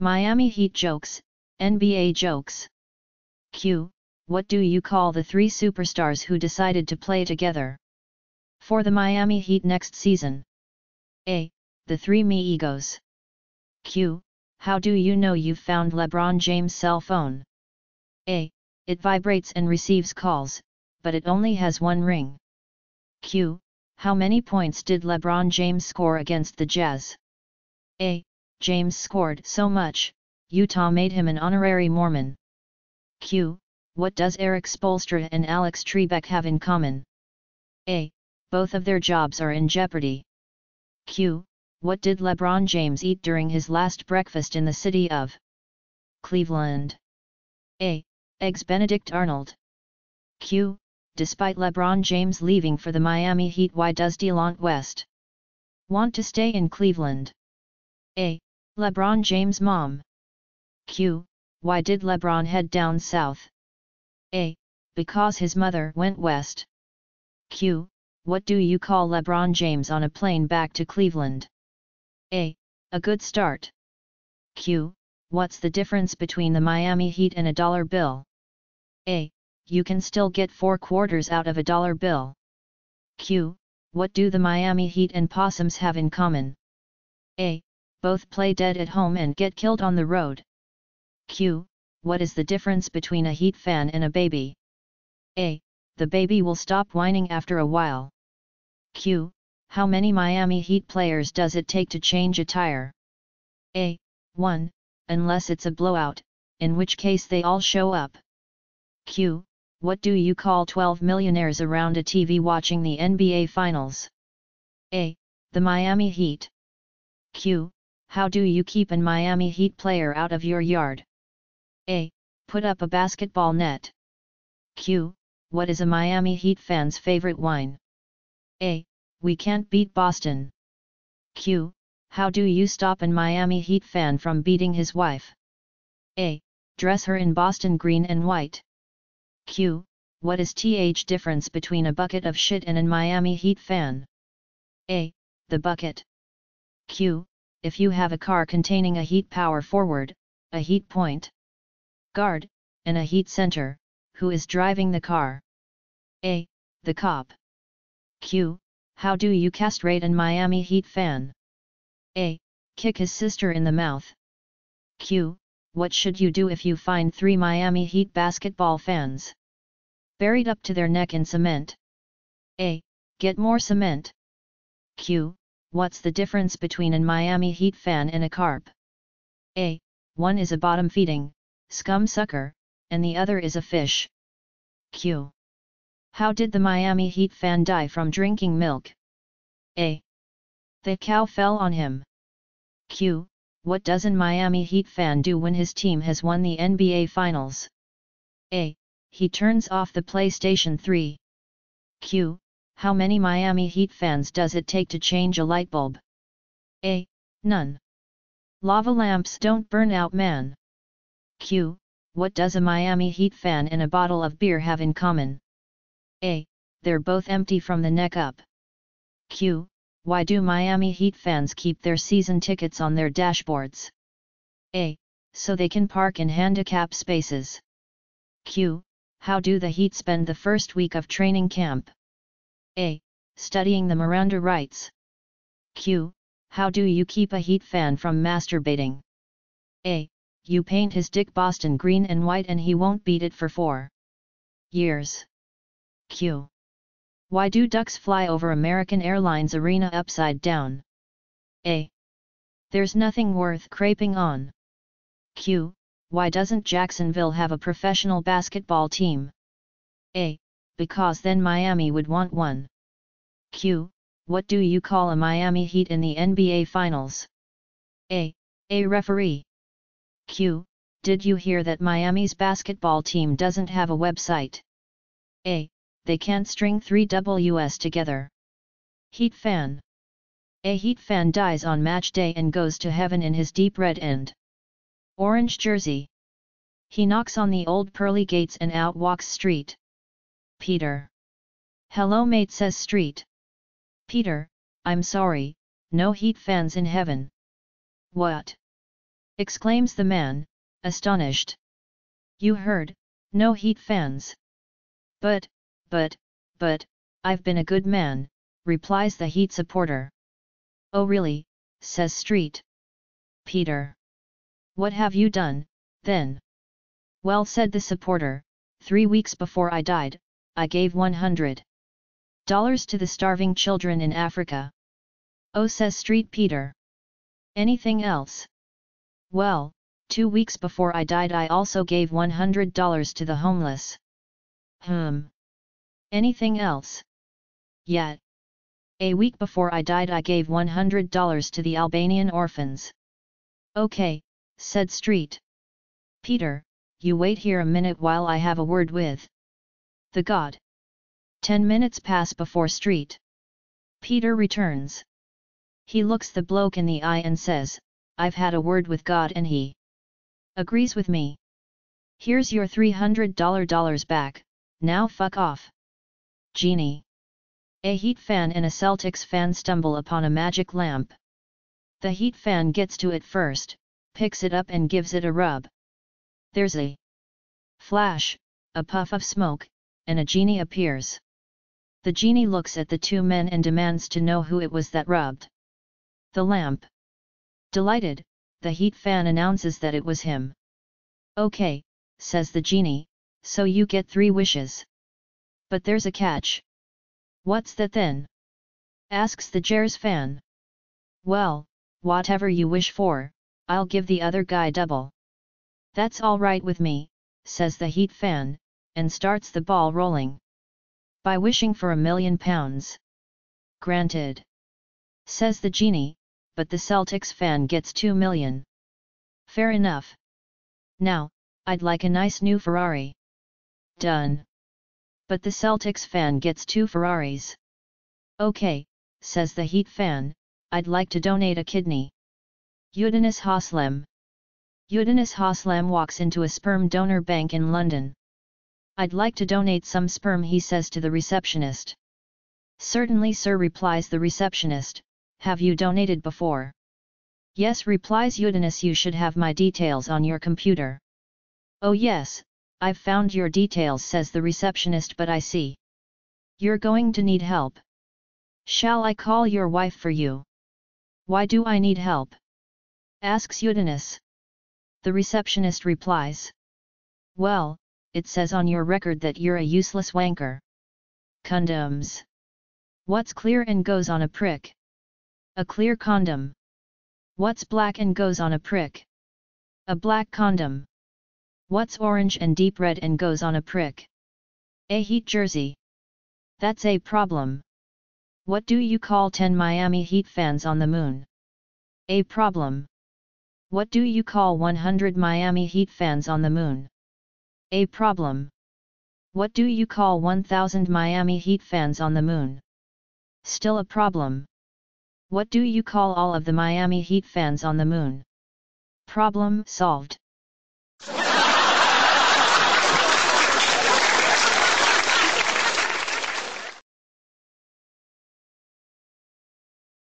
Miami Heat jokes, NBA jokes. Q. What do you call the three superstars who decided to play together for the Miami Heat next season? A. The three Me-egos. Q. How do you know you've found LeBron James' cell phone? A. It vibrates and receives calls, but it only has one ring. Q. How many points did LeBron James score against the Jazz? A. James scored so much, Utah made him an honorary Mormon. Q. What does Eric Spoelstra and Alex Trebek have in common? A. Both of their jobs are in jeopardy. Q. What did LeBron James eat during his last breakfast in the city of Cleveland? A. Eggs Benedict Arnold. Q. Despite LeBron James leaving for the Miami Heat, why does Delonte West want to stay in Cleveland? A. LeBron James' mom. Q. Why did LeBron head down south? A. Because his mother went west. Q. What do you call LeBron James on a plane back to Cleveland? A. A good start. Q. What's the difference between the Miami Heat and a dollar bill? A. You can still get 4 quarters out of a dollar bill. Q. What do the Miami Heat and Possums have in common? A. Both play dead at home and get killed on the road. Q. What is the difference between a Heat fan and a baby? A. The baby will stop whining after a while. Q. How many Miami Heat players does it take to change a tire? A. 1, unless it's a blowout, in which case they all show up. Q. What do you call 12 millionaires around a TV watching the NBA Finals? A. The Miami Heat. Q. How do you keep an Miami Heat player out of your yard? A. Put up a basketball net. Q. What is a Miami Heat fan's favorite wine? A. We can't beat Boston. Q. How do you stop an Miami Heat fan from beating his wife? A. Dress her in Boston green and white. Q. What is the difference between a bucket of shit and an Miami Heat fan? A. The bucket. Q. If you have a car containing a Heat power forward, a Heat point guard, and a Heat center, who is driving the car? A. The cop. Q. How do you castrate an Miami Heat fan? A. Kick his sister in the mouth. Q. What should you do if you find 3 Miami Heat basketball fans buried up to their neck in cement? A. Get more cement. Q. What's the difference between an Miami Heat fan and a carp? A. One is a bottom-feeding scum sucker, and the other is a fish. Q. How did the Miami Heat fan die from drinking milk? A. The cow fell on him. Q. What does an Miami Heat fan do when his team has won the NBA Finals? A. He turns off the PlayStation 3. Q. How many Miami Heat fans does it take to change a light bulb? A. None. Lava lamps don't burn out, man. Q. What does a Miami Heat fan and a bottle of beer have in common? A. They're both empty from the neck up. Q. Why do Miami Heat fans keep their season tickets on their dashboards? A. So they can park in handicap spaces. Q. How do the Heat spend the first week of training camp? A. Studying the Miranda rights. Q. How do you keep a Heat fan from masturbating? A. You paint his dick Boston green and white and he won't beat it for 4 years. Q. Why do ducks fly over American Airlines arena upside down? A. There's nothing worth craping on. Q. Why doesn't Jacksonville have a professional basketball team? A. Because then Miami would want one. Q. What do you call a Miami Heat in the NBA Finals? A. A referee. Q. Did you hear that Miami's basketball team doesn't have a website? A. They can't string 3 Ws together. Heat fan. A Heat fan dies on match day and goes to heaven in his deep red and orange jersey. He knocks on the old pearly gates and out walks Street Peter. Hello mate, says Street Peter. I'm sorry, no Heat fans in heaven. What? exclaims the man, astonished. You heard, no Heat fans. But, I've been a good man, replies the Heat supporter. Oh really, says Street. Peter. What have you done, then? Well, said the supporter, 3 weeks before I died, I gave $100 to the starving children in Africa. Oh, says Street Peter. Anything else? Well, 2 weeks before I died I also gave $100 to the homeless. Anything else? Yet. A week before I died I gave $100 to the Albanian orphans. Okay, said Street. Peter, you wait here a minute while I have a word with the god. 10 minutes pass before Street Peter returns. He looks the bloke in the eye and says, I've had a word with God and he agrees with me. Here's your $300 back, now fuck off. Genie. A Heat fan and a Celtics fan stumble upon a magic lamp. The Heat fan gets to it first, picks it up and gives it a rub. There's a flash, a puff of smoke, and a genie appears. The genie looks at the two men and demands to know who it was that rubbed the lamp. Delighted, the Heat fan announces that it was him. Okay, says the genie, so you get 3 wishes. But there's a catch. What's that then? Asks the Jazz fan. Well, whatever you wish for, I'll give the other guy double. That's all right with me, says the Heat fan, and starts the ball rolling. By wishing for £1 million. Granted. Says the genie, but the Celtics fan gets 2 million. Fair enough. Now, I'd like a nice new Ferrari. Done. But the Celtics fan gets 2 Ferraris. Okay, says the Heat fan, I'd like to donate a kidney. Udinus Haslem. Udinus Haslem walks into a sperm donor bank in London. I'd like to donate some sperm, he says to the receptionist. Certainly sir, replies the receptionist. Have you donated before? Yes, replies Udinus, you should have my details on your computer. Oh yes, I've found your details, says the receptionist, but I see you're going to need help. Shall I call your wife for you? Why do I need help? Asks Udinus. The receptionist replies. Well, it says on your record that you're a useless wanker. Condoms. What's clear and goes on a prick? A clear condom. What's black and goes on a prick? A black condom. What's orange and deep red and goes on a prick? A Heat jersey. That's a problem. What do you call 10 Miami Heat fans on the moon? A problem. What do you call 100 Miami Heat fans on the moon? A problem. What do you call 1,000 Miami Heat fans on the moon? Still a problem. What do you call all of the Miami Heat fans on the moon? Problem solved.